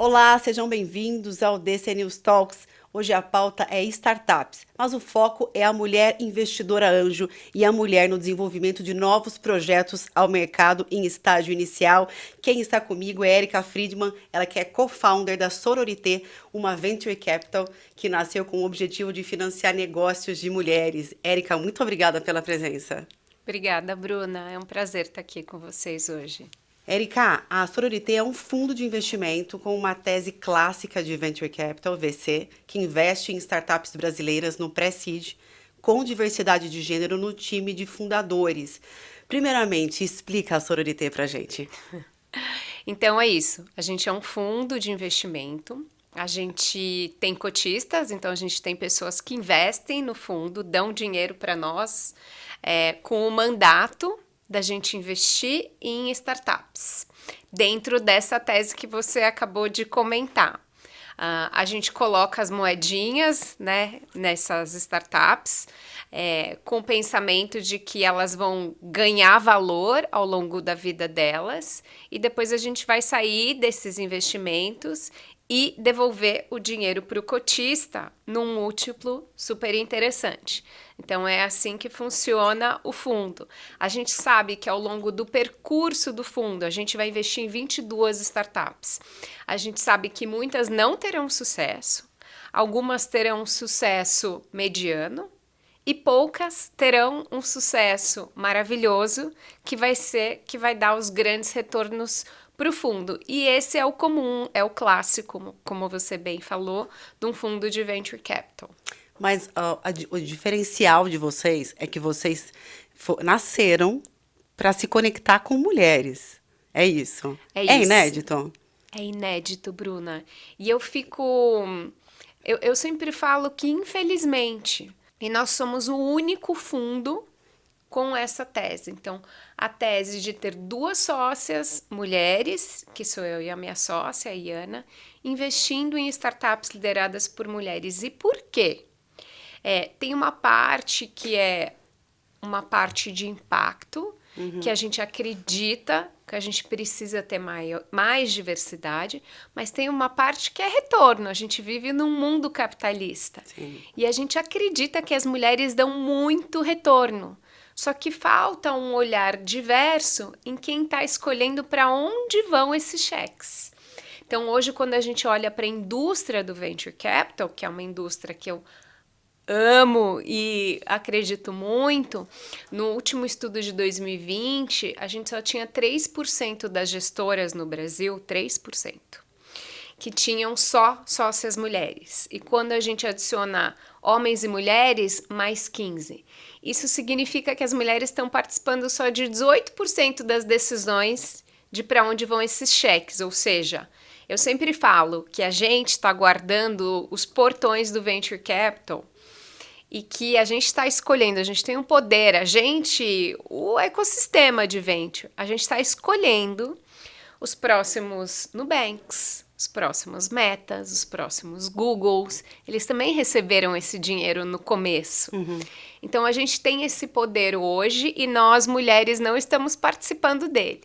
Olá, sejam bem-vindos ao DC News Talks. Hoje a pauta é startups, mas o foco é a mulher investidora anjo e a mulher no desenvolvimento de novos projetos ao mercado em estágio inicial. Quem está comigo é Erika Friedman, ela que é co-founder da Sororité, uma venture capital que nasceu com o objetivo de financiar negócios de mulheres. Erika, muito obrigada pela presença. Obrigada, Bruna. É um prazer estar aqui com vocês hoje. Erika, a Sororité é um fundo de investimento com uma tese clássica de Venture Capital, VC, que investe em startups brasileiras no pré-seed, com diversidade de gênero no time de fundadores. Primeiramente, explica a Sororité pra gente. Então é isso. A gente é um fundo de investimento. A gente tem cotistas, então a gente tem pessoas que investem no fundo, dão dinheiro para nós, com o mandato da gente investir em startups, dentro dessa tese que você acabou de comentar. A gente coloca as moedinhas, né, nessas startups, com o pensamento de que elas vão ganhar valor ao longo da vida delas e depois a gente vai sair desses investimentos e devolver o dinheiro para o cotista num múltiplo super interessante. Então é assim que funciona o fundo. A gente sabe que ao longo do percurso do fundo a gente vai investir em 22 startups. A gente sabe que muitas não terão sucesso, algumas terão um sucesso mediano e poucas terão um sucesso maravilhoso que vai dar os grandes retornos para o fundo. E esse é o comum, é o clássico, como você bem falou, de um fundo de venture capital. Mas o diferencial de vocês é que vocês nasceram para se conectar com mulheres. É isso. É É isso. inédito? É inédito, Bruna. E eu fico. Eu sempre falo que, infelizmente, e nós somos o único fundo com essa tese. Então, a tese de ter duas sócias mulheres, que sou eu e a minha sócia, a Iana, investindo em startups lideradas por mulheres. E por quê? Tem uma parte que é uma parte de impacto, que a gente acredita que a gente precisa ter mais diversidade, mas tem uma parte que é retorno. A gente vive num mundo capitalista. Sim. E a gente acredita que as mulheres dão muito retorno. Só que falta um olhar diverso em quem está escolhendo para onde vão esses cheques. Então, hoje, quando a gente olha para a indústria do venture capital, que é uma indústria que eu amo e acredito muito, no último estudo de 2020, a gente só tinha 3% das gestoras no Brasil, 3%, que tinham só sócias mulheres. E quando a gente adicionar homens e mulheres, mais 15%. Isso significa que as mulheres estão participando só de 18% das decisões de para onde vão esses cheques, ou seja, eu sempre falo que a gente está guardando os portões do venture capital e que a gente está escolhendo, a gente tem um poder, o ecossistema de venture, a gente está escolhendo os próximos Nubanks, os próximos Metas, os próximos Googles. Eles também receberam esse dinheiro no começo. Então a gente tem esse poder hoje e nós, mulheres, não estamos participando dele.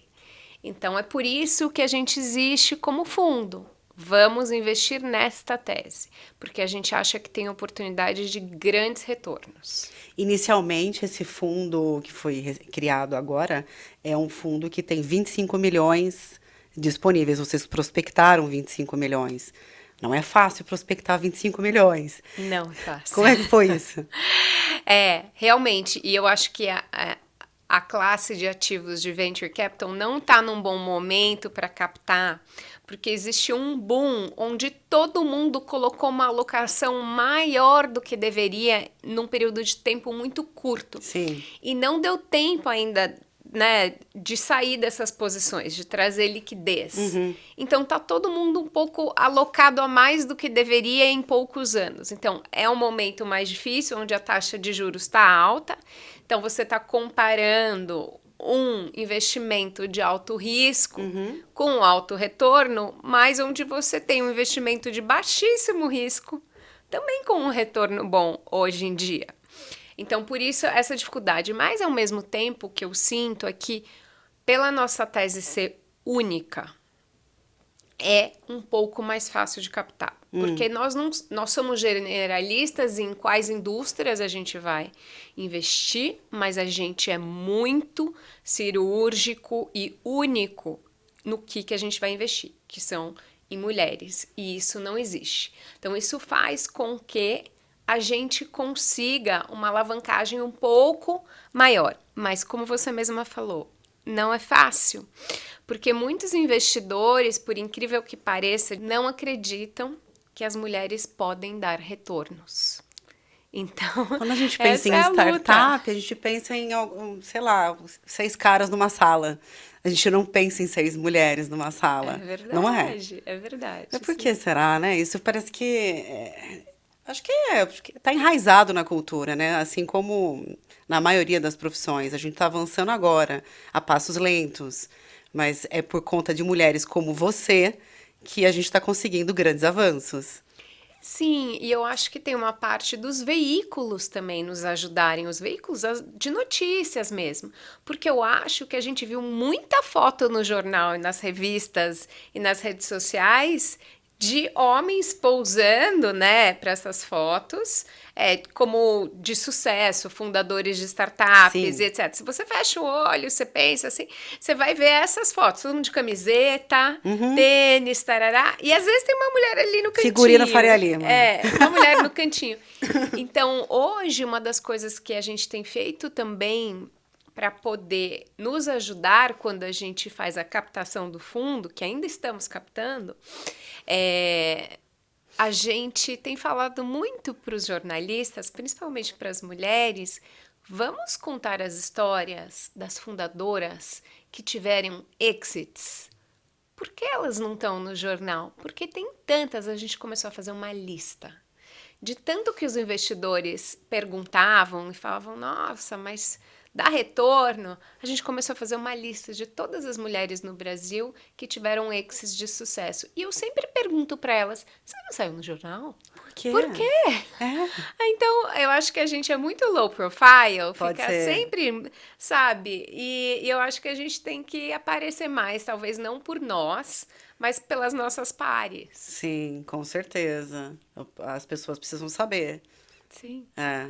Então é por isso que a gente existe como fundo. Vamos investir nesta tese, porque a gente acha que tem oportunidade de grandes retornos. Inicialmente, esse fundo que foi criado agora é um fundo que tem 25 milhões disponíveis. Vocês prospectaram 25 milhões. Não é fácil prospectar 25 milhões. Não é fácil. Como é que foi isso? Realmente, e eu acho que a classe de ativos de venture capital não está num bom momento para captar, porque existe um boom onde todo mundo colocou uma alocação maior do que deveria num período de tempo muito curto. Sim. E não deu tempo ainda, né, de sair dessas posições, de trazer liquidez. Então tá todo mundo um pouco alocado a mais do que deveria em poucos anos. Então é um momento mais difícil, onde a taxa de juros está alta. Então você está comparando um investimento de alto risco com alto retorno, mas onde você tem um investimento de baixíssimo risco, também com um retorno bom hoje em dia. Então, por isso, essa dificuldade. Mas, ao mesmo tempo, o que eu sinto é que, pela nossa tese ser única, é um pouco mais fácil de captar. Porque nós somos generalistas em quais indústrias a gente vai investir, mas a gente é muito cirúrgico e único no que a gente vai investir, que são em mulheres. E isso não existe. Então, isso faz com que a gente consiga uma alavancagem um pouco maior. Mas, como você mesma falou, não é fácil. Porque muitos investidores, por incrível que pareça, não acreditam que as mulheres podem dar retornos. Então, Quando a gente pensa essa em é a luta. startup, a gente pensa em, sei lá, 6 caras numa sala. A gente não pensa em 6 mulheres numa É sala, não é? verdade, é verdade. Mas por Sim. que será, né? Isso parece que acho que tá enraizado na cultura, né? Assim como na maioria das profissões. A gente está avançando agora, a passos lentos. Mas é por conta de mulheres como você que a gente está conseguindo grandes avanços. Sim, e eu acho que tem uma parte dos veículos também nos ajudarem, os veículos de notícias mesmo, porque eu acho que a gente viu muita foto no jornal e nas revistas e nas redes sociais de homens pousando, né, para essas fotos, como de sucesso, fundadores de startups e Sim. etc. Se você fecha o olho, você pensa assim, você vai ver essas fotos, todo mundo de camiseta, tênis, tarará, e às vezes tem uma mulher ali no Figurina Faria cantinho. Lima. Uma mulher no cantinho. Então, hoje, uma das coisas que a gente tem feito também para poder nos ajudar quando a gente faz a captação do fundo, que ainda estamos captando, a gente tem falado muito para os jornalistas, principalmente para as mulheres, vamos contar as histórias das fundadoras que tiveram exits. Por que elas não estão no jornal? Porque tem tantas, a gente começou a fazer uma lista. De tanto que os investidores perguntavam e falavam, nossa, mas dá retorno? A gente começou a fazer uma lista de todas as mulheres no Brasil que tiveram exits de sucesso. E eu sempre pergunto para elas, você não saiu no jornal? Por quê? Por quê? É, Então, eu acho que a gente é muito low profile, pode fica ser. sempre, sabe? E eu acho que a gente tem que aparecer mais, talvez não por nós, mas pelas nossas pares. Sim, com certeza. As pessoas precisam saber. Sim. É.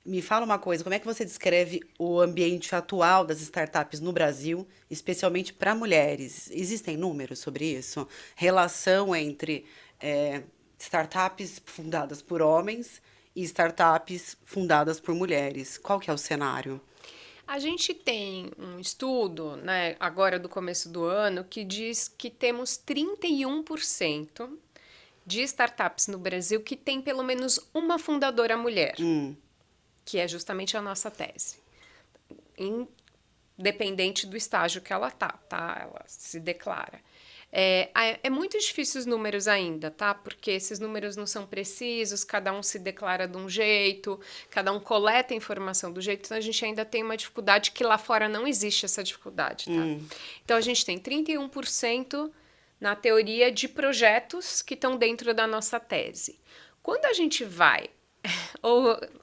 Me fala uma coisa, como é que você descreve o ambiente atual das startups no Brasil, especialmente para mulheres? Existem números sobre isso? Relação entre startups fundadas por homens e startups fundadas por mulheres. Qual que é o cenário? A gente tem um estudo, né, agora do começo do ano, que diz que temos 31% de startups no Brasil que tem pelo menos uma fundadora mulher, que é justamente a nossa tese. Independente do estágio que ela tá? Ela se declara. É muito difícil os números ainda, tá? Porque esses números não são precisos, cada um se declara de um jeito, cada um coleta a informação do jeito, então a gente ainda tem uma dificuldade que lá fora não existe essa dificuldade, tá? Então a gente tem 31% na teoria de projetos que estão dentro da nossa tese. Quando a gente vai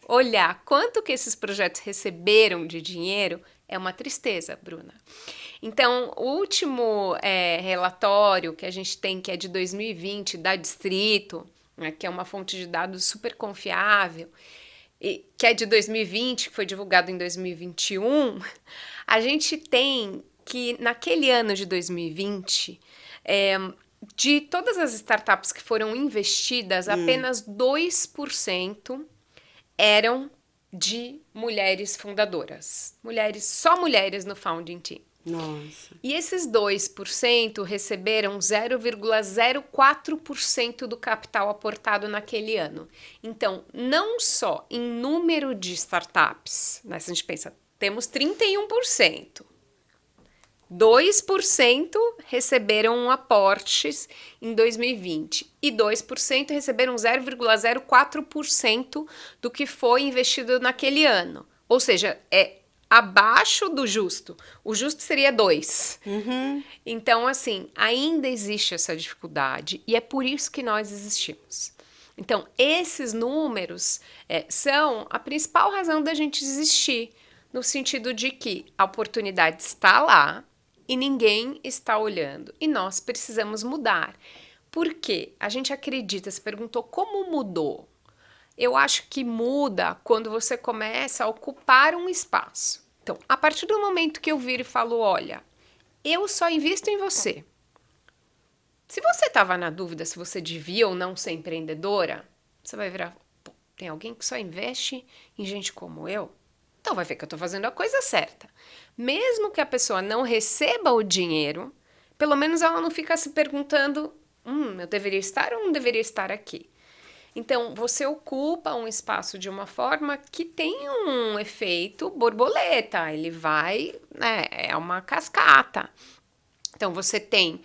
olhar quanto que esses projetos receberam de dinheiro, é uma tristeza, Bruna. Então, o último relatório que a gente tem, que é de 2020, da Distrito, né, que é uma fonte de dados super confiável, que é de 2020, que foi divulgado em 2021, a gente tem que, naquele ano de 2020, de todas as startups que foram investidas, apenas 2% eram de mulheres fundadoras. Só mulheres no founding team. Nossa. E esses 2% receberam 0,04% do capital aportado naquele ano. Então, não só em número de startups, né, se a gente pensa, temos 31%. 2% receberam aportes em 2020 e 2% receberam 0,04% do que foi investido naquele ano. Ou seja, é abaixo do justo. O justo seria 2. Então, assim, ainda existe essa dificuldade e é por isso que nós existimos. Então, esses números são a principal razão da gente existir, no sentido de que a oportunidade está lá, e ninguém está olhando. E nós precisamos mudar. Por quê? A gente acredita, você perguntou como mudou. Eu acho que muda quando você começa a ocupar um espaço. Então, a partir do momento que eu viro e falo, olha, eu só invisto em você. Se você estava na dúvida se você devia ou não ser empreendedora, você vai virar, pô, tem alguém que só investe em gente como eu? Então vai ver que eu estou fazendo a coisa certa. Mesmo que a pessoa não receba o dinheiro, pelo menos ela não fica se perguntando, eu deveria estar ou não deveria estar aqui? Então, você ocupa um espaço de uma forma que tem um efeito borboleta, ele vai, é uma cascata. Então, você tem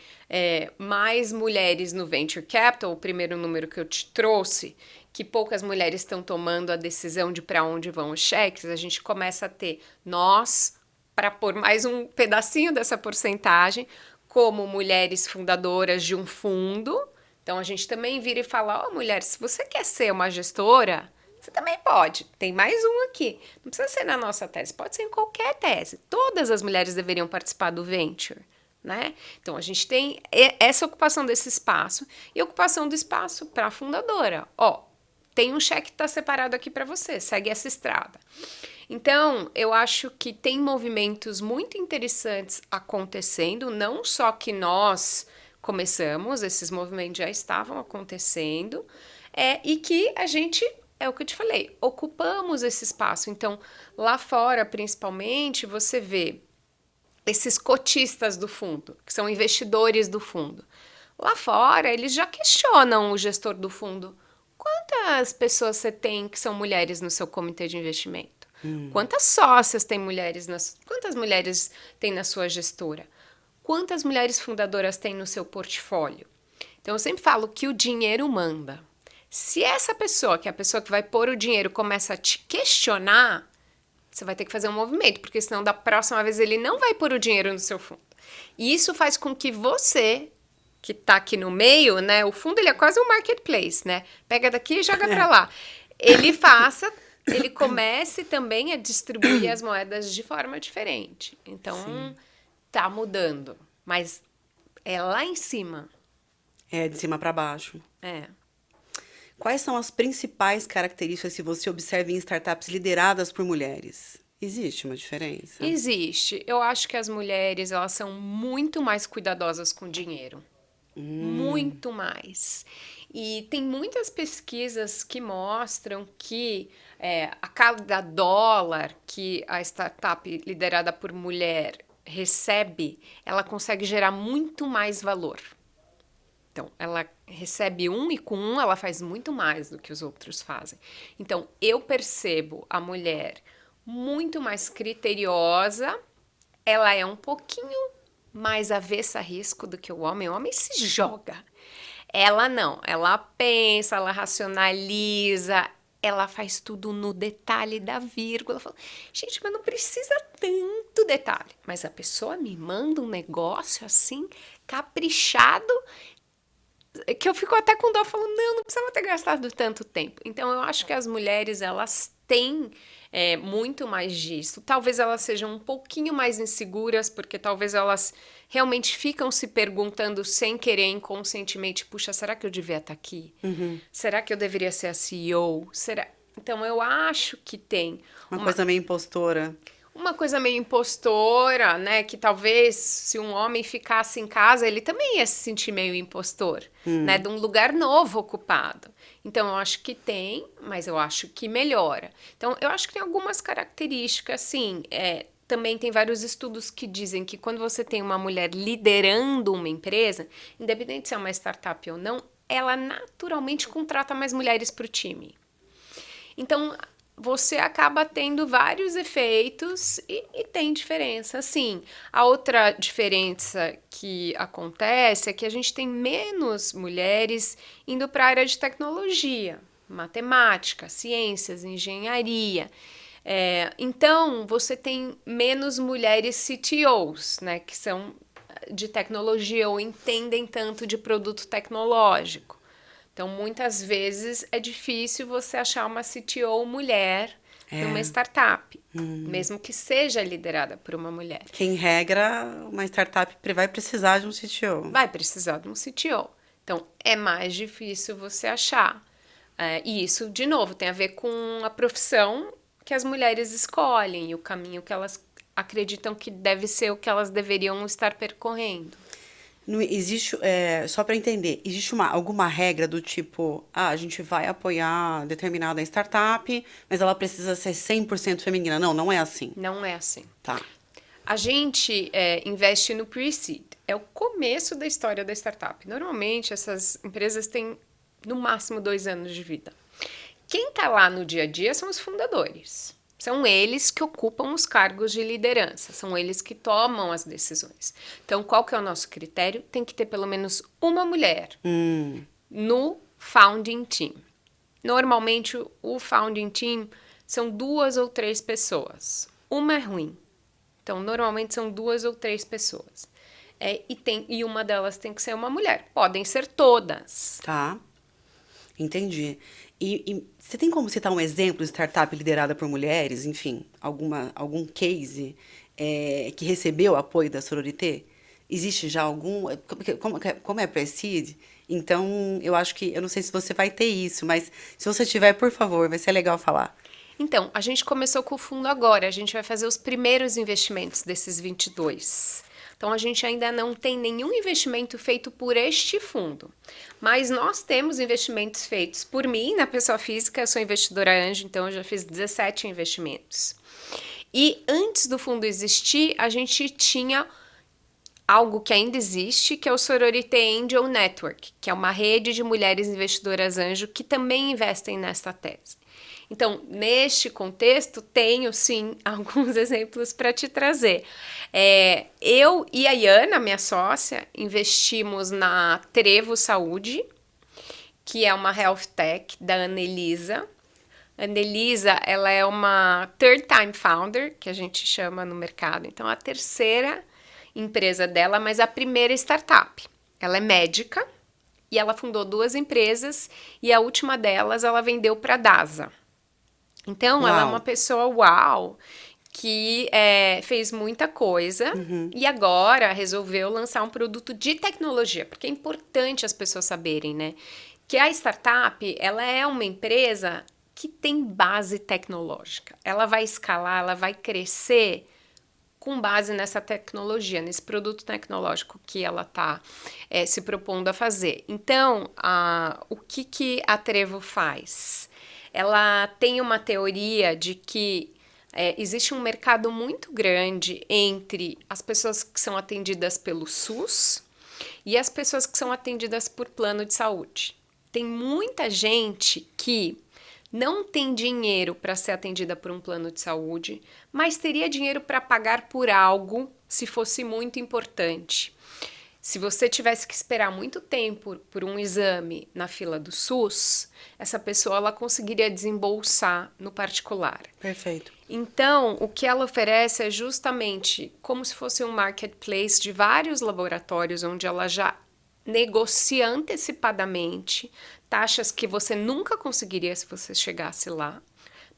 mais mulheres no Venture Capital, o primeiro número que eu te trouxe, que poucas mulheres estão tomando a decisão de para onde vão os cheques, a gente começa a ter nós, para pôr mais um pedacinho dessa porcentagem, como mulheres fundadoras de um fundo. Então, a gente também vira e fala, mulher, se você quer ser uma gestora, você também pode. Tem mais um aqui. Não precisa ser na nossa tese, pode ser em qualquer tese. Todas as mulheres deveriam participar do Venture. Né? Então, a gente tem essa ocupação desse espaço e ocupação do espaço para a fundadora. Tem um cheque que está separado aqui para você, segue essa estrada. Então, eu acho que tem movimentos muito interessantes acontecendo, não só que nós começamos, esses movimentos já estavam acontecendo, e que a gente, é o que eu te falei, ocupamos esse espaço. Então, lá fora, principalmente, você vê esses cotistas do fundo, que são investidores do fundo. Lá fora, eles já questionam o gestor do fundo. Quantas pessoas você tem que são mulheres no seu comitê de investimento? Quantas sócias tem mulheres? Quantas mulheres tem na sua gestora? Quantas mulheres fundadoras tem no seu portfólio? Então, eu sempre falo que o dinheiro manda. Se essa pessoa, que é a pessoa que vai pôr o dinheiro, começa a te questionar, você vai ter que fazer um movimento, porque senão da próxima vez ele não vai pôr o dinheiro no seu fundo. E isso faz com que você, que está aqui no meio, né? O fundo ele é quase um marketplace, né? Pega daqui e joga para lá. Ele comece também a distribuir as moedas de forma diferente. Então, tá mudando. Mas é lá em cima. É, de cima para baixo. É. Quais são as principais características que você observa em startups lideradas por mulheres? Existe uma diferença? Existe. Eu acho que as mulheres, elas são muito mais cuidadosas com dinheiro. Muito mais. E tem muitas pesquisas que mostram que a cada dólar que a startup liderada por mulher recebe, ela consegue gerar muito mais valor. Então, ela recebe e com ela faz muito mais do que os outros fazem. Então, eu percebo a mulher muito mais criteriosa, ela é um pouquinho mais avessa a risco do que o homem. O homem se joga. Ela não, ela pensa, ela racionaliza, ela faz tudo no detalhe da vírgula. Fala, gente, mas não precisa tanto detalhe. Mas a pessoa me manda um negócio assim, caprichado, que eu fico até com dó, falando, não precisava ter gastado tanto tempo. Então, eu acho que as mulheres, elas têm muito mais disso. Talvez elas sejam um pouquinho mais inseguras, porque talvez elas realmente ficam se perguntando sem querer, inconscientemente, puxa, será que eu devia estar aqui? Será que eu deveria ser a CEO? Então, eu acho que tem Uma coisa meio impostora. Uma coisa meio impostora, né? Que talvez se um homem ficasse em casa, ele também ia se sentir meio impostor, né? De um lugar novo ocupado. Então, eu acho que tem, mas eu acho que melhora. Então, eu acho que tem algumas características, sim. Também tem vários estudos que dizem que quando você tem uma mulher liderando uma empresa, independente se é uma startup ou não, ela naturalmente contrata mais mulheres para o time. Então, você acaba tendo vários efeitos e tem diferença. Sim, a outra diferença que acontece é que a gente tem menos mulheres indo para a área de tecnologia, matemática, ciências, engenharia. Então, você tem menos mulheres CTOs, né, que são de tecnologia ou entendem tanto de produto tecnológico. Então, muitas vezes é difícil você achar uma CTO mulher numa startup, mesmo que seja liderada por uma mulher. Que, em regra, uma startup vai precisar de um CTO. Vai precisar de um CTO. Então, é mais difícil você achar. E isso, de novo, tem a ver com a profissão que as mulheres escolhem e o caminho que elas acreditam que deve ser o que elas deveriam estar percorrendo. Não existe, só para entender, existe alguma regra do tipo, a gente vai apoiar determinada startup, mas ela precisa ser 100% feminina. Não, não é assim. Não é assim. Tá. A gente investe no pre-seed. É o começo da história da startup. Normalmente, essas empresas têm, no máximo, 2 anos de vida. Quem está lá no dia a dia são os fundadores. São eles que ocupam os cargos de liderança. São eles que tomam as decisões. Então, qual que é o nosso critério? Tem que ter pelo menos uma mulher no founding team. Normalmente, o founding team são 2 ou 3 pessoas. Uma é ruim. Então, normalmente são 2 ou 3 pessoas. E uma delas tem que ser uma mulher. Podem ser todas. Tá. Entendi. E você tem como citar um exemplo de startup liderada por mulheres? Enfim, algum case que recebeu apoio da Sororité? Existe já algum? Como é pre-seed? Então, eu acho que... Eu não sei se você vai ter isso, mas se você tiver, por favor, vai ser legal falar. Então, a gente começou com o fundo agora. A gente vai fazer os primeiros investimentos desses 22. Então, a gente ainda não tem nenhum investimento feito por este fundo. Mas nós temos investimentos feitos por mim, na pessoa física. Eu sou investidora anjo, então eu já fiz 17 investimentos. E antes do fundo existir, a gente tinha algo que ainda existe, que é o Sororité Angel Network, que é uma rede de mulheres investidoras anjo que também investem nesta tese. Então, neste contexto, tenho, sim, alguns exemplos para te trazer. Eu e a Iana, minha sócia, investimos na Trevo Saúde, que é uma health tech da Anelisa. A Anelisa, ela é uma third-time founder, que a gente chama no mercado. Então, a terceira empresa dela, mas a primeira startup. Ela é médica e ela fundou 2 empresas e a última delas ela vendeu para a DASA. Então, ela é uma pessoa, que fez muita coisa e agora resolveu lançar um produto de tecnologia, porque é importante as pessoas saberem, né? Que a startup, ela é uma empresa que tem base tecnológica. Ela vai escalar, ela vai crescer com base nessa tecnologia, nesse produto tecnológico que ela está se propondo a fazer. Então, o que a Trevo faz? Ela tem uma teoria de que existe um mercado muito grande entre as pessoas que são atendidas pelo SUS e as pessoas que são atendidas por plano de saúde. Tem muita gente que não tem dinheiro para ser atendida por um plano de saúde, mas teria dinheiro para pagar por algo se fosse muito importante. Se você tivesse que esperar muito tempo por um exame na fila do SUS, essa pessoa ela conseguiria desembolsar no particular. Perfeito. Então, o que ela oferece é justamente como se fosse um marketplace de vários laboratórios, onde ela já negocia antecipadamente taxas que você nunca conseguiria se você chegasse lá,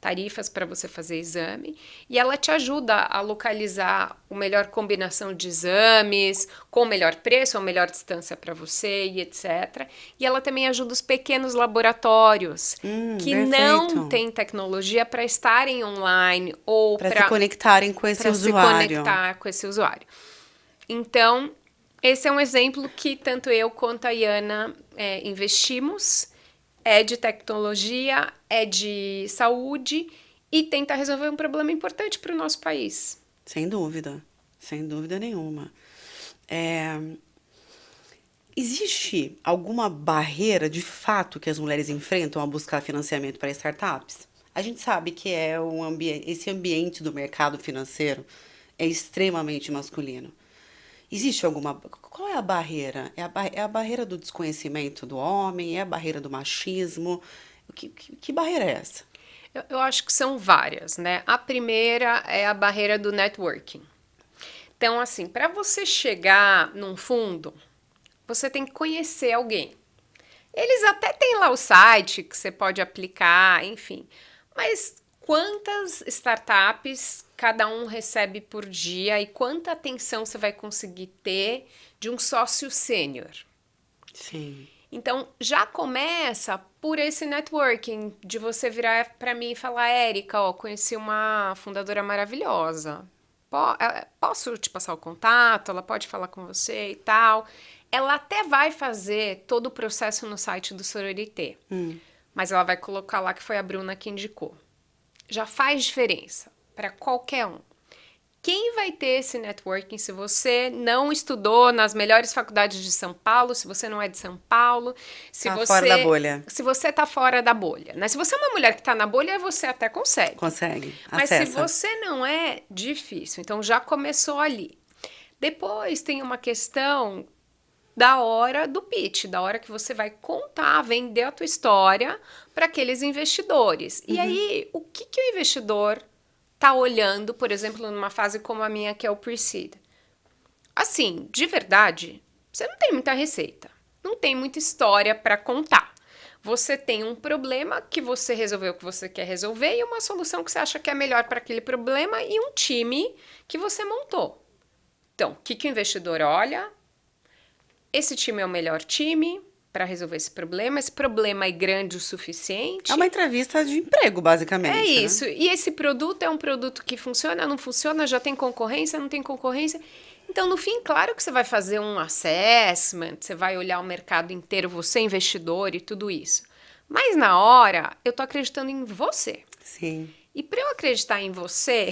tarifas para você fazer exame, e ela te ajuda a localizar a melhor combinação de exames, com o melhor preço, a melhor distância para você e etc. E ela também ajuda os pequenos laboratórios que perfeito. Não têm tecnologia para estarem online ou para se conectarem com esse usuário. Se conectar com esse usuário. Então, esse é um exemplo que tanto eu quanto a Iana investimos. É de tecnologia, é de saúde e tenta resolver um problema importante para o nosso país. Sem dúvida nenhuma. Existe alguma barreira de fato que as mulheres enfrentam ao buscar financiamento para startups? A gente sabe que esse ambiente do mercado financeiro é extremamente masculino. Existe alguma... Qual é a barreira? É a barreira do desconhecimento do homem? É a barreira do machismo? Que barreira é essa? Eu acho que são várias, né? A primeira é a barreira do networking. Então, assim, para você chegar num fundo, você tem que conhecer alguém. Eles até têm lá o site que você pode aplicar, enfim. Mas quantas startups cada um recebe por dia e quanta atenção você vai conseguir ter de um sócio sênior. Sim. Então, já começa por esse networking, de você virar para mim e falar, Érica, ó, conheci uma fundadora maravilhosa. Posso te passar o contato? Ela pode falar com você e tal. Ela até vai fazer todo o processo no site do Sororité, mas ela vai colocar lá que foi a Bruna que indicou. Já faz diferença para qualquer um. Quem vai ter esse networking se você não estudou nas melhores faculdades de São Paulo, se você não é de São Paulo, se Tá você fora da bolha. Se você tá fora da bolha, né? Se você é uma mulher que tá na bolha, você até consegue. Consegue. Mas se Acessa. você não é, difícil. Então já começou ali. Depois tem uma questão da hora do pitch, da hora que você vai contar, vender a tua história para aqueles investidores. E aí, o que o investidor tá olhando, por exemplo, numa fase como a minha, que é o pre-seed? Assim, de verdade, você não tem muita receita, não tem muita história para contar. Você tem um problema que você resolveu o que você quer resolver e uma solução que você acha que é melhor para aquele problema e um time que você montou. Então, o que o investidor olha? Esse time é o melhor time para resolver esse problema é grande o suficiente. É uma entrevista de emprego, basicamente. É né? isso. E esse produto é um produto que funciona, não funciona, já tem concorrência, não tem concorrência. Então, no fim, claro que você vai fazer um assessment, você vai olhar o mercado inteiro, você investidor e tudo isso. Mas na hora, eu tô acreditando em você. Sim. E para eu acreditar em você,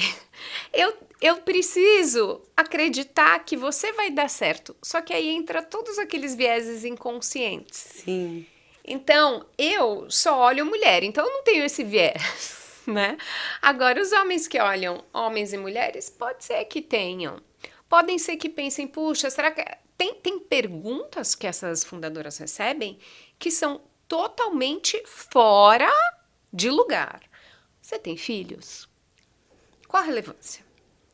eu preciso acreditar que você vai dar certo. Só que aí entra todos aqueles vieses inconscientes. Sim. Então, eu só olho mulher, então eu não tenho esse viés, né? Agora, os homens que olham homens e mulheres, pode ser que tenham. Podem ser que pensem, puxa, será que... Tem perguntas que essas fundadoras recebem que são totalmente fora de lugar. Você tem filhos? Qual a relevância?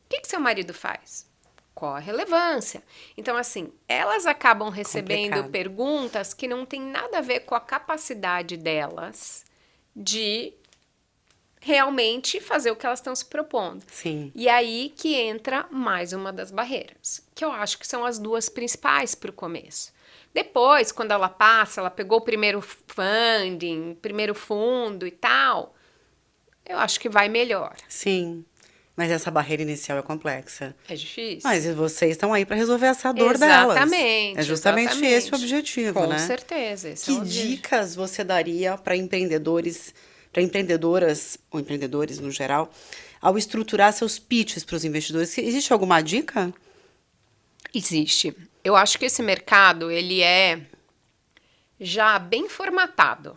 O que seu marido faz? Qual a relevância? Então, assim, elas acabam recebendo Complicado. perguntas que não tem nada a ver com a capacidade delas de realmente fazer o que elas estão se propondo. Sim. E aí que entra mais uma das barreiras, que eu acho que são as duas principais para o começo. Depois, quando ela passa, ela pegou o primeiro funding, primeiro fundo e tal, eu acho que vai melhor. Sim. Mas essa barreira inicial é complexa. É difícil? Mas vocês estão aí para resolver essa dor delas. Exatamente. É justamente exatamente. esse o objetivo, Com né? certeza. Esse é Que o objetivo. dicas você daria para empreendedores, para empreendedoras ou empreendedores no geral, ao estruturar seus pitches para os investidores? Existe alguma dica? Existe. Eu acho que esse mercado, ele é já bem formatado.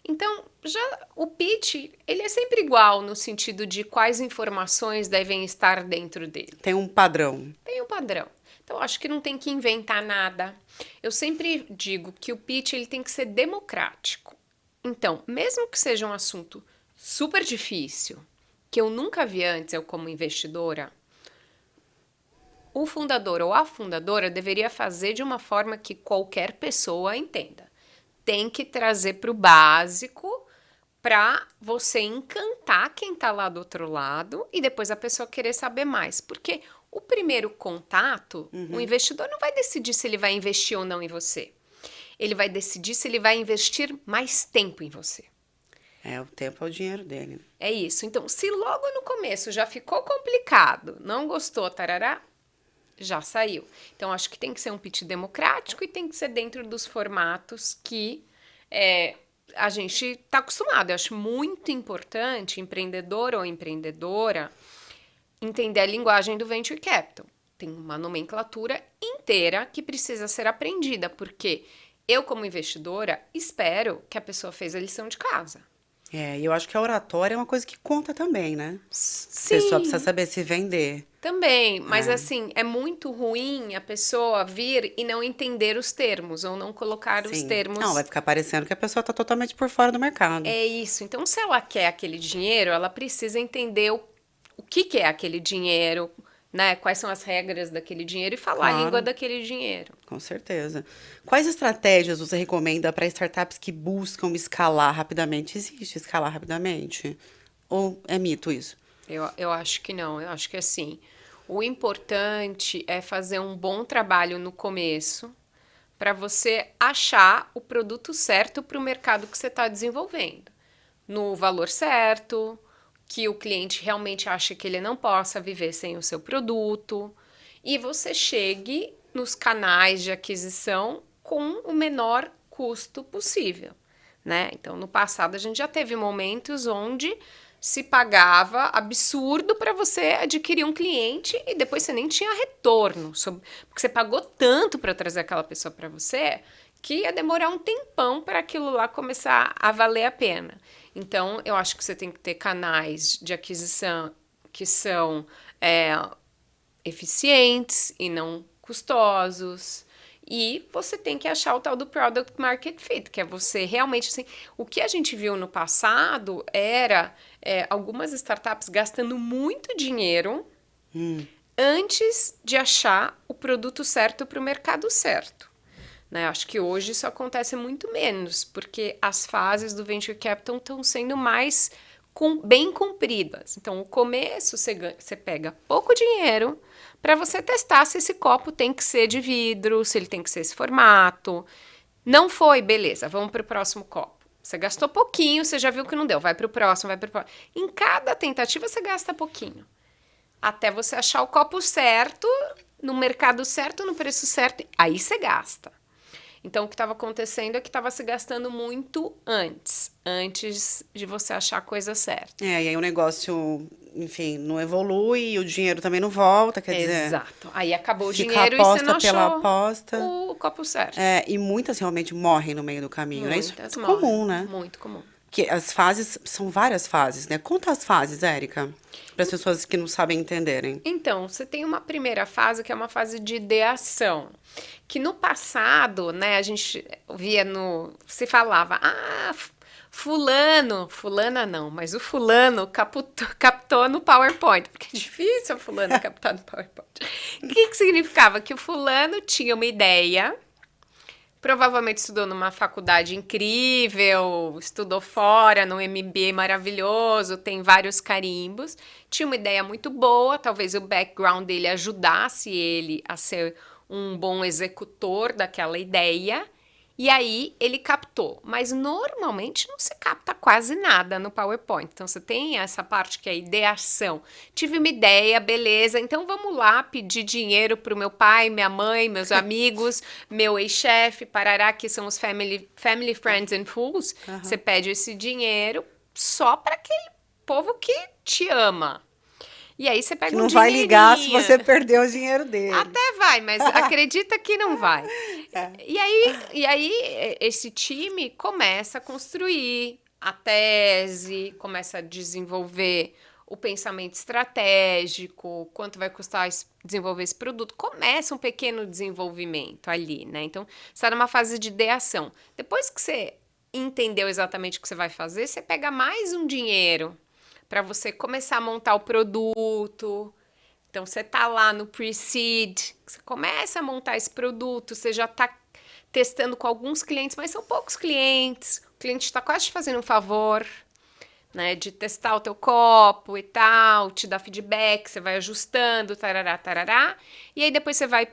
Então, já o pitch, ele é sempre igual no sentido de quais informações devem estar dentro dele. Tem um padrão. Tem um padrão. Então, acho que não tem que inventar nada. Eu sempre digo que o pitch ele tem que ser democrático. Então, mesmo que seja um assunto super difícil, que eu nunca vi antes, eu como investidora, o fundador ou a fundadora deveria fazer de uma forma que qualquer pessoa entenda. Tem que trazer para o básico para você encantar quem está lá do outro lado e depois a pessoa querer saber mais. Porque o primeiro contato, o investidor não vai decidir se ele vai investir ou não em você. Ele vai decidir se ele vai investir mais tempo em você. O tempo é o dinheiro dele. É isso. Então, se logo no começo já ficou complicado, não gostou, tarará, já saiu. Então, acho que tem que ser um pitch democrático e tem que ser dentro dos formatos que a gente está acostumado. Eu acho muito importante, empreendedor ou empreendedora, entender a linguagem do Venture Capital. Tem uma nomenclatura inteira que precisa ser aprendida, porque eu, como investidora, espero que a pessoa fez a lição de casa. E eu acho que a oratória é uma coisa que conta também, né? Sim. A pessoa precisa saber se vender. Também, mas assim, é muito ruim a pessoa vir e não entender os termos, ou não colocar os Sim. termos. Não, vai ficar parecendo que a pessoa está totalmente por fora do mercado. É isso. Então, se ela quer aquele dinheiro, ela precisa entender o que é aquele dinheiro, né? Quais são as regras daquele dinheiro e falar a língua daquele dinheiro. Com certeza. Quais estratégias você recomenda para startups que buscam escalar rapidamente? Existe escalar rapidamente? Ou é mito isso? Eu acho que não. Eu acho que assim, o importante é fazer um bom trabalho no começo para você achar o produto certo para o mercado que você está desenvolvendo. No valor certo, que o cliente realmente acha que ele não possa viver sem o seu produto. E você chegue nos canais de aquisição com o menor custo possível, né? Então, no passado, a gente já teve momentos onde se pagava absurdo para você adquirir um cliente e depois você nem tinha retorno, porque você pagou tanto para trazer aquela pessoa para você que ia demorar um tempão para aquilo lá começar a valer a pena. Então, eu acho que você tem que ter canais de aquisição que são eficientes e não custosos. E você tem que achar o tal do product market fit, que é você realmente assim. O que a gente viu no passado era algumas startups gastando muito dinheiro antes de achar o produto certo para o mercado certo. Né? Acho que hoje isso acontece muito menos, porque as fases do venture capital estão sendo mais bem cumpridas. Então, o começo você pega pouco dinheiro para você testar se esse copo tem que ser de vidro, se ele tem que ser esse formato. Não foi, beleza, vamos para o próximo copo. Você gastou pouquinho, você já viu que não deu, vai para o próximo, vai para o próximo. Em cada tentativa você gasta pouquinho, até você achar o copo certo, no mercado certo, no preço certo, aí você gasta. Então, o que estava acontecendo é que estava se gastando muito antes de você achar a coisa certa. E aí o negócio, enfim, não evolui e o dinheiro também não volta, quer dizer... Exato. Aí acabou o Fica dinheiro e você não aposta pela achou aposta. o copo certo. E muitas realmente morrem no meio do caminho, né? Isso é Muitas muito morrem. comum, né? Muito comum. Que as fases, são várias fases, né? Conta as fases, Érica, para as pessoas que não sabem entenderem. Então, você tem uma primeira fase que é uma fase de ideação, que no passado, né, a gente via se falava, fulana não, mas o fulano captou no PowerPoint, porque é difícil o fulano captar no PowerPoint. O que significava? Que o fulano tinha uma ideia, provavelmente estudou numa faculdade incrível, estudou fora, num MBA maravilhoso, tem vários carimbos. Tinha uma ideia muito boa, talvez o background dele ajudasse ele a ser um bom executor daquela ideia. E aí ele captou, mas normalmente não se capta quase nada no PowerPoint. Então você tem essa parte que é a ideação. Tive uma ideia, beleza, então vamos lá pedir dinheiro para o meu pai, minha mãe, meus amigos, meu ex-chefe, parará, que são os family friends and fools. Você pede esse dinheiro só para aquele povo que te ama. E aí você pega que não vai ligar se dinheirinho. você perdeu o dinheiro dele. Até vai, mas acredita que não vai. E aí esse time começa a construir a tese, começa a desenvolver o pensamento estratégico, quanto vai custar desenvolver esse produto. Começa um pequeno desenvolvimento ali, né? Então, você está numa fase de ideação. Depois que você entendeu exatamente o que você vai fazer, você pega mais um dinheiro para você começar a montar o produto. Então, você tá lá no pre-seed, você começa a montar esse produto, você já tá testando com alguns clientes, mas são poucos clientes. O cliente está quase te fazendo um favor, né, de testar o teu copo e tal, te dar feedback, você vai ajustando, tarará, tarará. E aí, depois você vai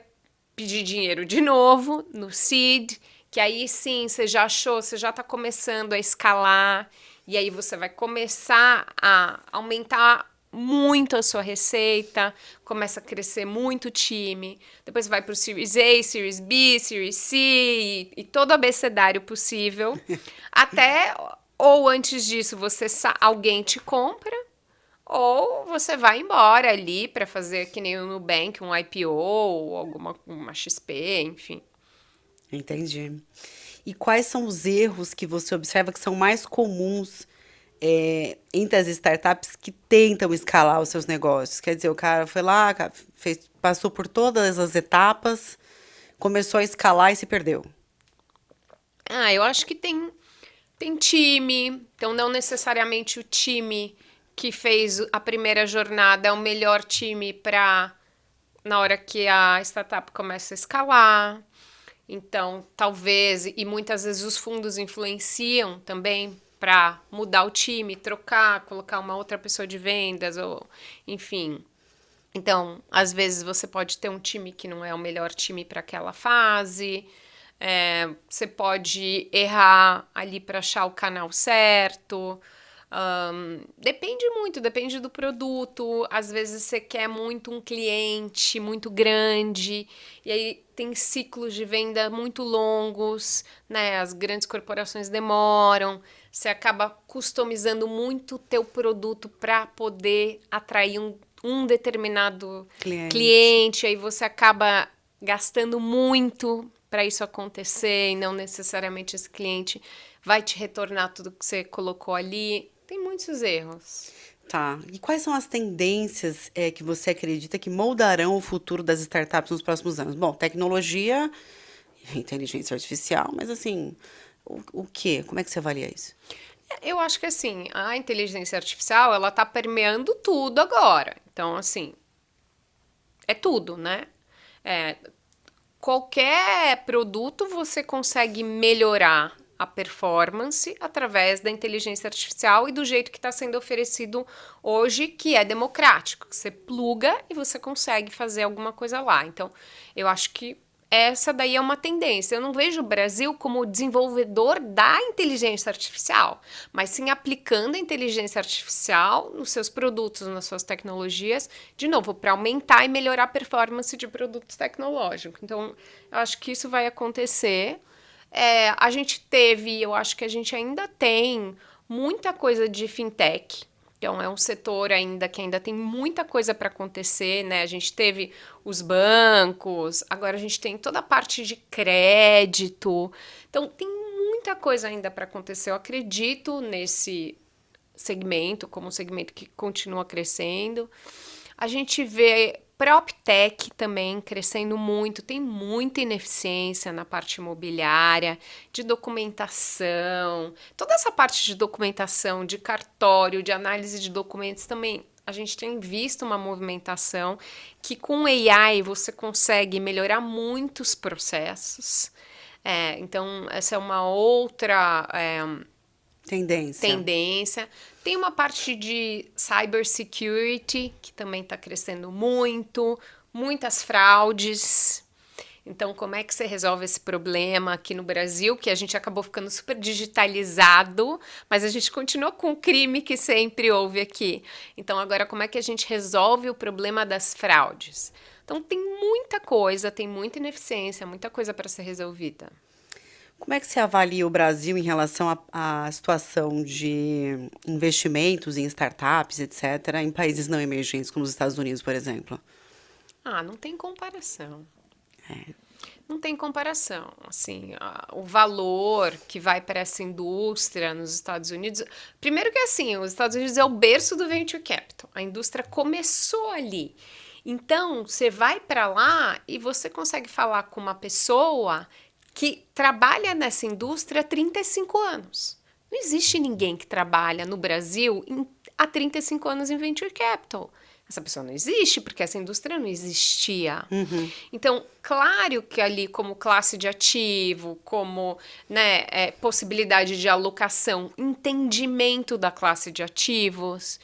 pedir dinheiro de novo no seed, que aí sim, você já achou, você já tá começando a escalar. E aí você vai começar a aumentar muito a sua receita, começa a crescer muito o time, depois vai para o Series A, Series B, Series C e todo o abecedário possível, até ou antes disso alguém te compra, ou você vai embora ali para fazer que nem o Nubank, um IPO ou uma XP, enfim. Entendi. E quais são os erros que você observa que são mais comuns entre as startups que tentam escalar os seus negócios? Quer dizer, o cara foi lá, passou por todas as etapas, começou a escalar e se perdeu. Eu acho que tem time, então não necessariamente o time que fez a primeira jornada é o melhor time para na hora que a startup começa a escalar. Então, talvez, e muitas vezes os fundos influenciam também para mudar o time, trocar, colocar uma outra pessoa de vendas, ou enfim. Então, às vezes você pode ter um time que não é o melhor time para aquela fase. Você pode errar ali para achar o canal certo. Depende muito, depende do produto. Às vezes você quer muito um cliente muito grande, e aí tem ciclos de venda muito longos, né? As grandes corporações demoram. Você acaba customizando muito o teu produto para poder atrair um determinado cliente, aí você acaba gastando muito para isso acontecer, e não necessariamente esse cliente vai te retornar tudo que você colocou ali. Tem muitos erros. Tá. E quais são as tendências que você acredita que moldarão o futuro das startups nos próximos anos? Bom, tecnologia, inteligência artificial, mas assim, o quê? Como é que você avalia isso? Eu acho que assim, a inteligência artificial, ela tá permeando tudo agora. Então, assim, é tudo, né? Qualquer produto você consegue melhorar a performance através da inteligência artificial e do jeito que está sendo oferecido hoje, que é democrático. Você pluga e você consegue fazer alguma coisa lá. Então, eu acho que essa daí é uma tendência. Eu não vejo o Brasil como desenvolvedor da inteligência artificial, mas sim aplicando a inteligência artificial nos seus produtos, nas suas tecnologias, de novo, para aumentar e melhorar a performance de produtos tecnológicos. Então, eu acho que isso vai acontecer. A gente teve, eu acho que a gente ainda tem muita coisa de fintech. Então, é um setor ainda que ainda tem muita coisa para acontecer, né? A gente teve os bancos, agora a gente tem toda a parte de crédito. Então, tem muita coisa ainda para acontecer. Eu acredito nesse segmento, como um segmento que continua crescendo. A gente vê PropTech também crescendo muito, tem muita ineficiência na parte imobiliária, de documentação, toda essa parte de documentação, de cartório, de análise de documentos também. A gente tem visto uma movimentação que com AI você consegue melhorar muitos processos. Então, essa é uma outra tendência. Tem uma parte de cybersecurity que também está crescendo muito, muitas fraudes. Então, como é que você resolve esse problema aqui no Brasil, que a gente acabou ficando super digitalizado, mas a gente continua com o crime que sempre houve aqui. Então, agora, como é que a gente resolve o problema das fraudes? Então, tem muita coisa, tem muita ineficiência, muita coisa para ser resolvida. Como é que você avalia o Brasil em relação à situação de investimentos em startups, etc., em países não emergentes, como os Estados Unidos, por exemplo? Não tem comparação. Não tem comparação. Assim, o valor que vai para essa indústria nos Estados Unidos. Primeiro que assim, os Estados Unidos é o berço do venture capital. A indústria começou ali. Então, você vai para lá e você consegue falar com uma pessoa que trabalha nessa indústria há 35 anos. Não existe ninguém que trabalha no Brasil há 35 anos em venture capital. Essa pessoa não existe, porque essa indústria não existia. Então, claro que ali, como classe de ativo, como possibilidade de alocação, entendimento da classe de ativos,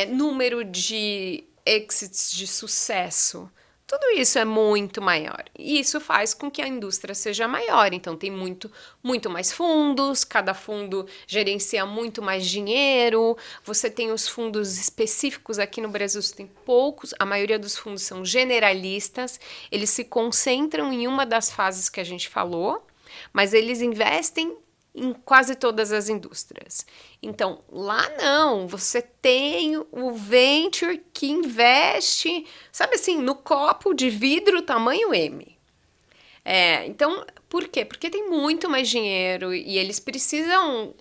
número de exits de sucesso, tudo isso é muito maior. E isso faz com que a indústria seja maior. Então, tem muito mais fundos, cada fundo gerencia muito mais dinheiro. Você tem os fundos específicos, aqui no Brasil você tem poucos, a maioria dos fundos são generalistas, eles se concentram em uma das fases que a gente falou, mas eles investem em quase todas as indústrias. Então, lá não, você tem o venture que investe, sabe assim, no copo de vidro tamanho M. Então, por quê? Porque tem muito mais dinheiro e eles precisam...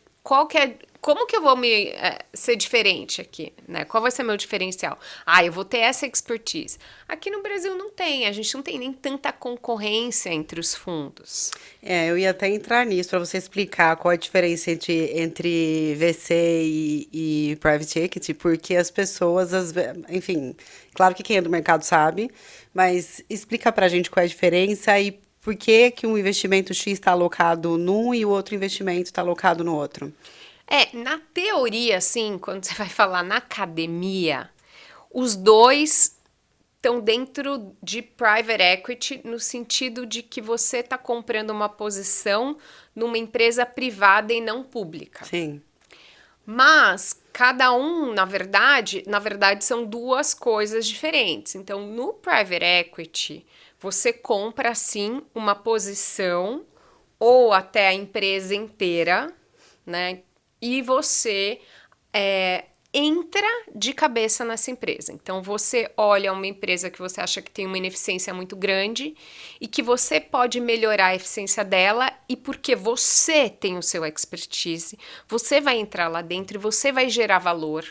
Como que eu vou ser diferente aqui, né? Qual vai ser meu diferencial? Eu vou ter essa expertise. Aqui no Brasil não tem, a gente não tem nem tanta concorrência entre os fundos. Eu ia até entrar nisso para você explicar qual a diferença entre VC e Private Equity, porque as pessoas, enfim, claro que quem é do mercado sabe, mas explica para a gente qual é a diferença e por que que um investimento X está alocado num e o outro investimento está alocado no outro. Na teoria, assim, quando você vai falar na academia, os dois estão dentro de private equity no sentido de que você está comprando uma posição numa empresa privada e não pública. Sim. Mas cada um, na verdade são duas coisas diferentes. Então, no private equity, você compra sim uma posição ou até a empresa inteira, né? E você entra de cabeça nessa empresa. Então, você olha uma empresa que você acha que tem uma ineficiência muito grande e que você pode melhorar a eficiência dela, e porque você tem o seu expertise, você vai entrar lá dentro e você vai gerar valor.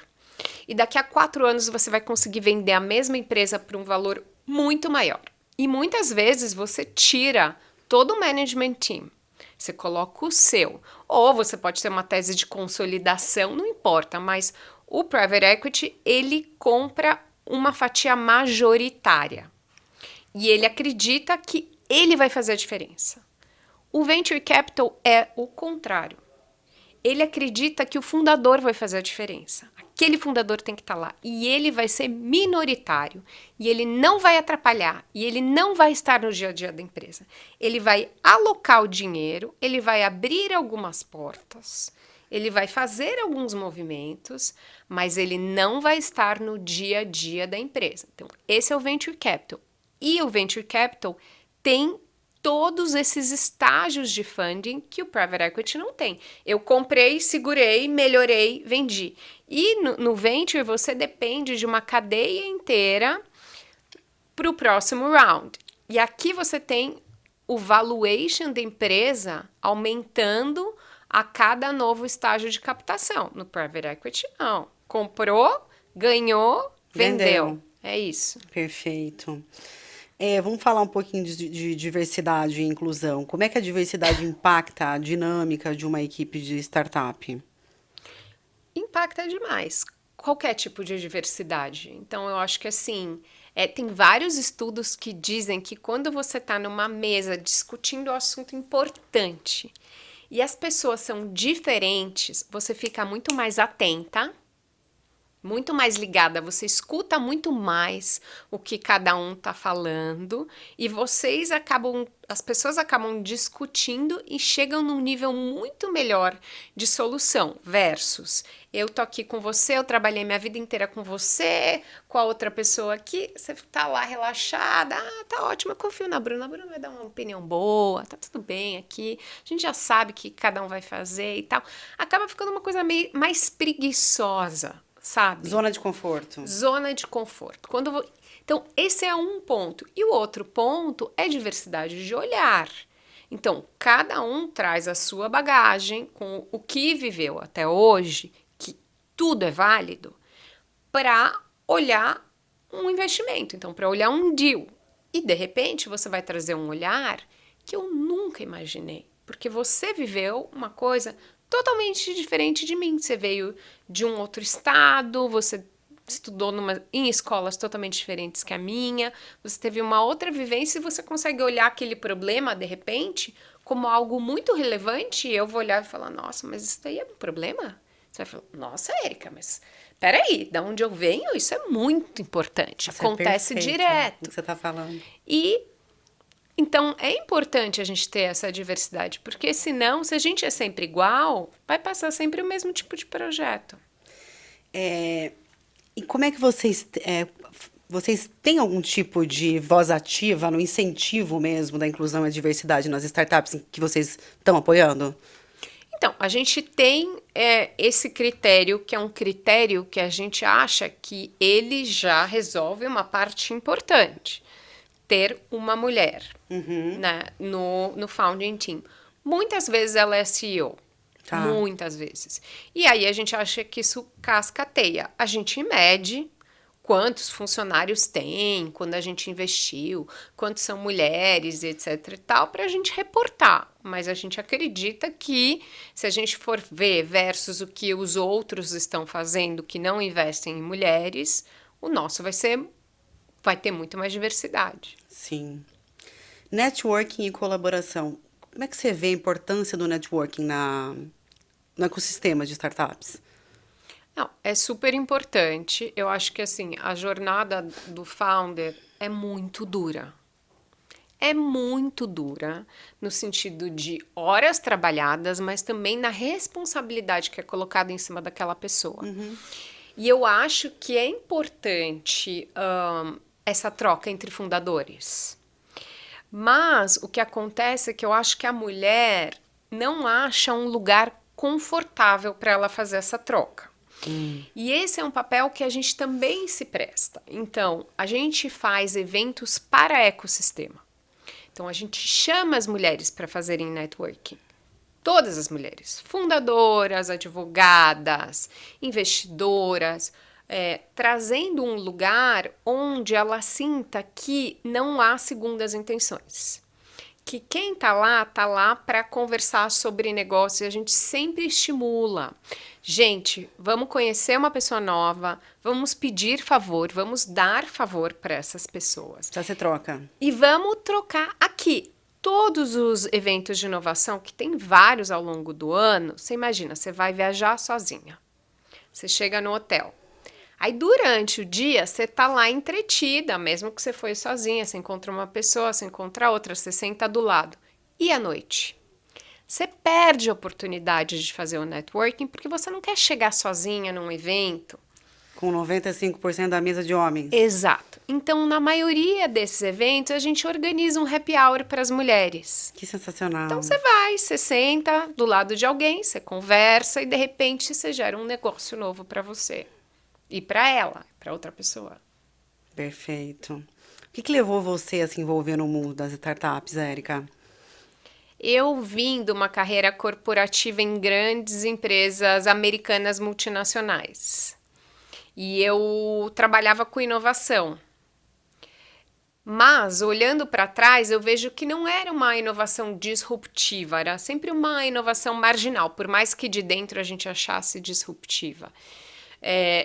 E daqui a 4 anos você vai conseguir vender a mesma empresa por um valor muito maior. E muitas vezes você tira todo o management team. Você coloca o seu. Ou você pode ter uma tese de consolidação, não importa, mas o private equity, ele compra uma fatia majoritária. E ele acredita que ele vai fazer a diferença. O venture capital é o contrário. Ele acredita que o fundador vai fazer a diferença. Aquele fundador tem que estar lá. E ele vai ser minoritário. E ele não vai atrapalhar. E ele não vai estar no dia a dia da empresa. Ele vai alocar o dinheiro. Ele vai abrir algumas portas. Ele vai fazer alguns movimentos. Mas ele não vai estar no dia a dia da empresa. Então, esse é o venture capital. E o venture capital tem todos esses estágios de funding que o private equity não tem. Eu comprei, segurei, melhorei, vendi. E no venture você depende de uma cadeia inteira para o próximo round. E aqui você tem o valuation da empresa aumentando a cada novo estágio de captação. No private equity, não. Comprou, ganhou, vendeu. É isso. Perfeito. Vamos falar um pouquinho de diversidade e inclusão. Como é que a diversidade impacta a dinâmica de uma equipe de startup? Impacta demais qualquer tipo de diversidade. Então, eu acho que assim, tem vários estudos que dizem que quando você está numa mesa discutindo um assunto importante e as pessoas são diferentes, você fica muito mais atenta, muito mais ligada, você escuta muito mais o que cada um tá falando e as pessoas acabam discutindo e chegam num nível muito melhor de solução, versus eu tô aqui com você, eu trabalhei minha vida inteira com você, com a outra pessoa aqui, você tá lá relaxada, tá ótimo, eu confio na Bruna vai dar uma opinião boa, tá tudo bem aqui, a gente já sabe que cada um vai fazer e tal, acaba ficando uma coisa meio mais preguiçosa, sabe? Zona de conforto. Zona de conforto. Então, esse é um ponto. E o outro ponto é diversidade de olhar. Então, cada um traz a sua bagagem com o que viveu até hoje, que tudo é válido, para olhar um investimento. Então, para olhar um deal. E, de repente, você vai trazer um olhar que eu nunca imaginei. Porque você viveu uma coisa totalmente diferente de mim. Você veio de um outro estado, você estudou em escolas totalmente diferentes que a minha, você teve uma outra vivência e você consegue olhar aquele problema, de repente, como algo muito relevante, e eu vou olhar e falar, nossa, mas isso daí é um problema? Você vai falar, nossa, Érica, mas peraí, da onde eu venho, isso é muito importante, acontece direto. O que você está falando. E então, é importante a gente ter essa diversidade, porque senão, se a gente é sempre igual, vai passar sempre o mesmo tipo de projeto. E como é que vocês têm algum tipo de voz ativa no incentivo mesmo da inclusão e diversidade nas startups que vocês estão apoiando? Então, a gente tem esse critério, que é um critério que a gente acha que ele já resolve uma parte importante. Ter uma mulher né, no founding team. Muitas vezes ela é CEO. Tá. Muitas vezes. E aí a gente acha que isso cascateia. A gente mede quantos funcionários tem, quando a gente investiu, quantos são mulheres, etc e tal, para a gente reportar. Mas a gente acredita que, se a gente for ver versus o que os outros estão fazendo que não investem em mulheres, o nosso vai ter muito mais diversidade. Sim. Networking e colaboração. Como é que você vê a importância do networking no ecossistema de startups? Não, é super importante. Eu acho que assim, a jornada do founder é muito dura. É muito dura no sentido de horas trabalhadas, mas também na responsabilidade que é colocada em cima daquela pessoa. E eu acho que é importante essa troca entre fundadores. Mas o que acontece é que eu acho que a mulher não acha um lugar confortável para ela fazer essa troca. E esse é um papel que a gente também se presta. Então, a gente faz eventos para ecossistema. Então, a gente chama as mulheres para fazerem networking. Todas as mulheres, fundadoras, advogadas, investidoras, trazendo um lugar onde ela sinta que não há segundas intenções. Que quem tá lá para conversar sobre negócio e a gente sempre estimula. Gente, vamos conhecer uma pessoa nova, vamos pedir favor, vamos dar favor para essas pessoas. Já se troca. E vamos trocar aqui. Todos os eventos de inovação, que tem vários ao longo do ano, você imagina, você vai viajar sozinha. Você chega no hotel. Aí, durante o dia, você tá lá entretida, mesmo que você foi sozinha, você encontra uma pessoa, você encontra outra, você senta do lado. E à noite? Você perde a oportunidade de fazer o networking porque você não quer chegar sozinha num evento. Com 95% da mesa de homens. Exato. Então, na maioria desses eventos, a gente organiza um happy hour para as mulheres. Que sensacional. Então, você senta do lado de alguém, você conversa e, de repente, você gera um negócio novo para você. E para ela, para outra pessoa. Perfeito. O que levou você a se envolver no mundo das startups, Érica? Eu vim de uma carreira corporativa em grandes empresas americanas multinacionais. E eu trabalhava com inovação. Mas, olhando para trás, eu vejo que não era uma inovação disruptiva, era sempre uma inovação marginal, por mais que de dentro a gente achasse disruptiva.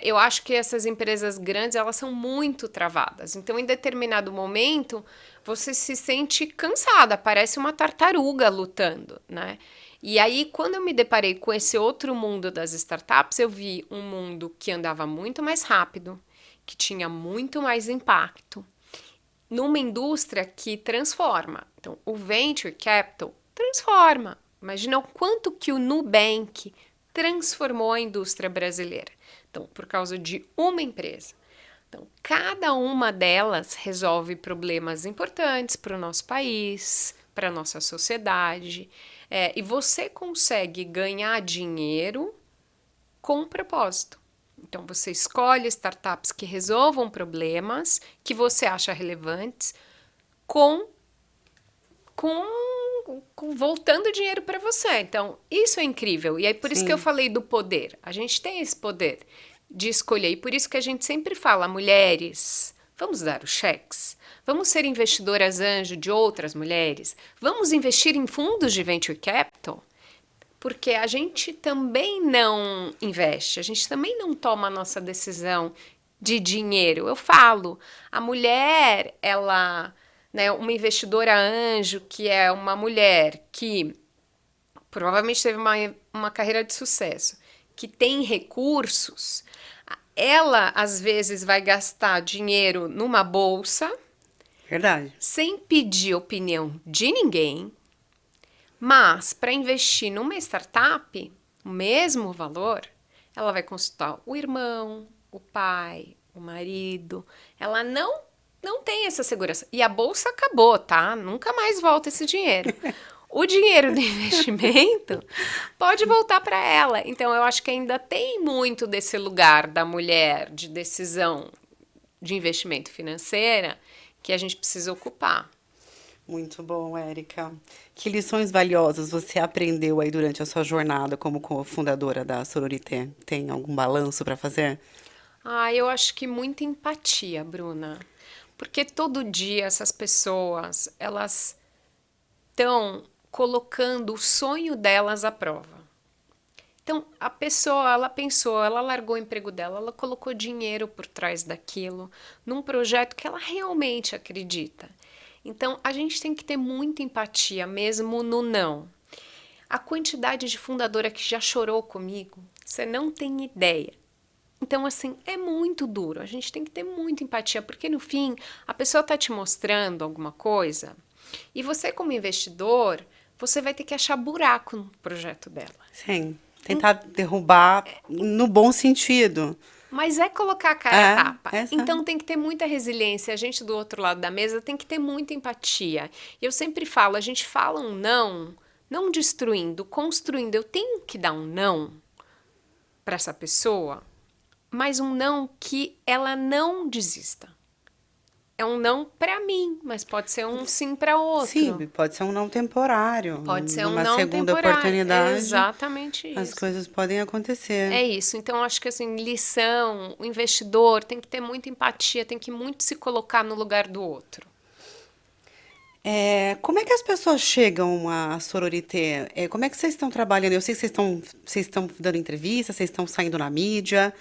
Eu acho que essas empresas grandes, elas são muito travadas. Então, em determinado momento, você se sente cansada, parece uma tartaruga lutando, né? E aí, quando eu me deparei com esse outro mundo das startups, eu vi um mundo que andava muito mais rápido, que tinha muito mais impacto, numa indústria que transforma. Então, o Venture Capital transforma. Imagina o quanto que o Nubank transformou a indústria brasileira. Então, por causa de uma empresa. Então, cada uma delas resolve problemas importantes para o nosso país, para a nossa sociedade. E você consegue ganhar dinheiro com propósito. Então, você escolhe startups que resolvam problemas que você acha relevantes voltando dinheiro para você. Então, isso é incrível. E aí, por isso que eu falei do poder. A gente tem esse poder de escolher. E por isso que a gente sempre fala, mulheres, vamos dar os cheques. Vamos ser investidoras anjo de outras mulheres. Vamos investir em fundos de venture capital. Porque a gente também não investe. A gente também não toma a nossa decisão de dinheiro. Eu falo, a mulher, ela... Né, uma investidora anjo, que é uma mulher que provavelmente teve uma carreira de sucesso, que tem recursos, ela às vezes vai gastar dinheiro numa bolsa, Verdade. sem pedir opinião de ninguém, mas para investir numa startup, o mesmo valor, ela vai consultar o irmão, o pai, o marido, ela não tem essa segurança. E a bolsa acabou, tá? Nunca mais volta esse dinheiro. O dinheiro do investimento pode voltar para ela. Então, eu acho que ainda tem muito desse lugar da mulher de decisão de investimento financeira que a gente precisa ocupar. Muito bom, Érica. Que lições valiosas você aprendeu aí durante a sua jornada como cofundadora da Sororité? Tem algum balanço para fazer? Eu acho que muita empatia, Bruna. Porque todo dia essas pessoas, elas estão colocando o sonho delas à prova. Então, a pessoa, ela pensou, ela largou o emprego dela, ela colocou dinheiro por trás daquilo, num projeto que ela realmente acredita. Então, a gente tem que ter muita empatia, mesmo no não. A quantidade de fundadora que já chorou comigo, você não tem ideia. Então, assim, é muito duro. A gente tem que ter muita empatia, porque no fim, a pessoa está te mostrando alguma coisa e você, como investidor, você vai ter que achar buraco no projeto dela. Sim, tentar derrubar no bom sentido. Mas é colocar a cara a tapa. Exato. Então tem que ter muita resiliência. A gente do outro lado da mesa tem que ter muita empatia. E eu sempre falo, a gente fala um não destruindo, construindo. Eu tenho que dar um não para essa pessoa, mas um não que ela não desista. É um não para mim, mas pode ser um sim para outro. Sim, pode ser um não temporário. Pode ser um Numa não segunda temporário. oportunidade. Exatamente isso. As coisas podem acontecer. É isso. Então, acho que assim, lição, o investidor tem que ter muita empatia, tem que muito se colocar no lugar do outro. Como é que as pessoas chegam à sororité? Como é que vocês estão trabalhando? Eu sei que vocês estão dando entrevista, vocês estão saindo na mídia,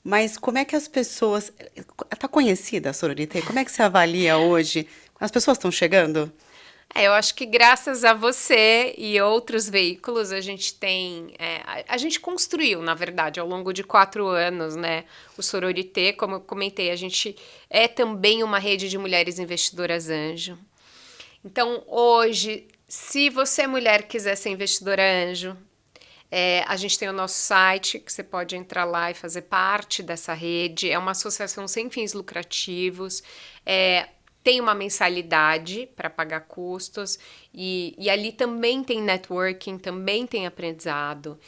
mas como é que as pessoas... Está conhecida a sororité? Como é que você avalia hoje? As pessoas estão chegando? Eu acho que graças a você e outros veículos, a gente tem... a gente construiu, na verdade, ao longo de 4 anos, né? O Sororité, como eu comentei, a gente é também uma rede de mulheres investidoras anjo. Então, hoje, se você, mulher, quiser ser investidora anjo, a gente tem o nosso site, que você pode entrar lá e fazer parte dessa rede. É uma associação sem fins lucrativos. Tem uma mensalidade para pagar custos. E ali também tem networking, também tem aprendizado.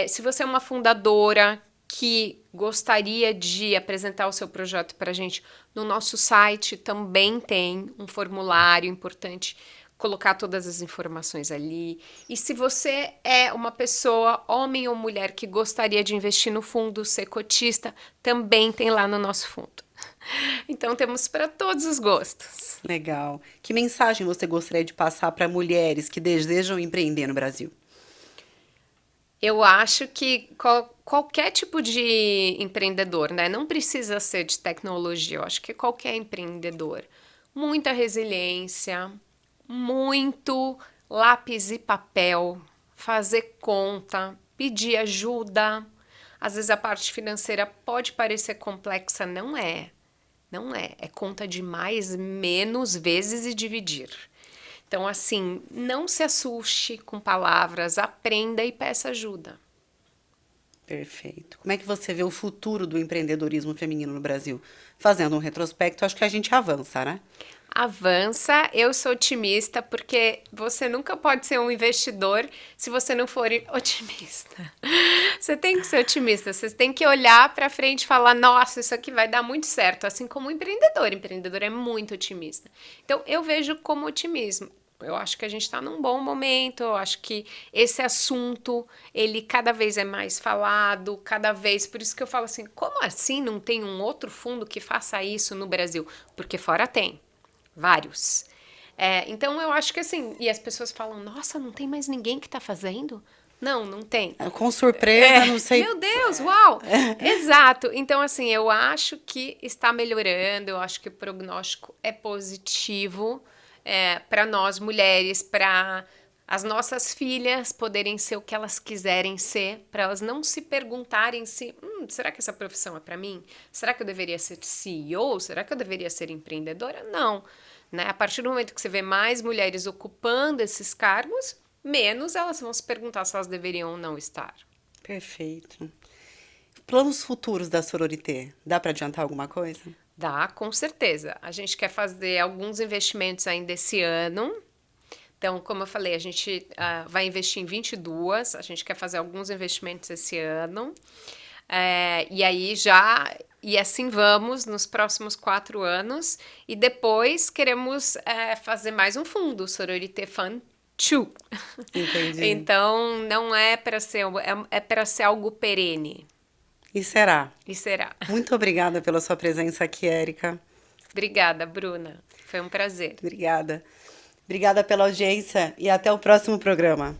Se você é uma fundadora que gostaria de apresentar o seu projeto para a gente, no nosso site também tem um formulário importante, colocar todas as informações ali. E se você é uma pessoa, homem ou mulher, que gostaria de investir no fundo, ser cotista, também tem lá no nosso fundo. Então temos para todos os gostos. Legal. Que mensagem você gostaria de passar para mulheres que desejam empreender no Brasil? Eu acho que qualquer tipo de empreendedor, né? Não precisa ser de tecnologia, eu acho que qualquer empreendedor. Muita resiliência, muito lápis e papel, fazer conta, pedir ajuda. Às vezes a parte financeira pode parecer complexa, não é. Não é. É conta de mais, menos vezes e dividir. Então, assim, não se assuste com palavras, aprenda e peça ajuda. Perfeito. Como é que você vê o futuro do empreendedorismo feminino no Brasil? Fazendo um retrospecto, acho que a gente avança, né? Avança, eu sou otimista, porque você nunca pode ser um investidor se você não for otimista. Você tem que ser otimista, você tem que olhar para frente e falar, nossa, isso aqui vai dar muito certo, assim como o empreendedor é muito otimista. Então, eu vejo como otimismo. Eu acho que a gente está num bom momento, eu acho que esse assunto, ele cada vez é mais falado, cada vez, por isso que eu falo assim, como assim não tem um outro fundo que faça isso no Brasil? Porque fora tem. Vários. Então, eu acho que assim... E as pessoas falam, nossa, não tem mais ninguém que está fazendo? Não, não tem. Com surpresa, não sei... Meu Deus, uau! Exato. Então, assim, eu acho que está melhorando, eu acho que o prognóstico é positivo para nós, mulheres, para as nossas filhas poderem ser o que elas quiserem ser, para elas não se perguntarem se, será que essa profissão é para mim? Será que eu deveria ser CEO? Será que eu deveria ser empreendedora? Não. Né? A partir do momento que você vê mais mulheres ocupando esses cargos, menos elas vão se perguntar se elas deveriam ou não estar. Perfeito. Planos futuros da sororité, dá para adiantar alguma coisa? Dá, com certeza. A gente quer fazer alguns investimentos ainda esse ano. Então, como eu falei, a gente vai investir em 22, a gente quer fazer alguns investimentos esse ano. E aí e assim vamos nos próximos 4 anos. E depois queremos fazer mais um fundo, Sororité Fund 2. Entendi. Então, não é para ser, é para ser algo perene. E será? E será. Muito obrigada pela sua presença aqui, Érica. Obrigada, Bruna. Foi um prazer. Obrigada. Obrigada pela audiência e até o próximo programa.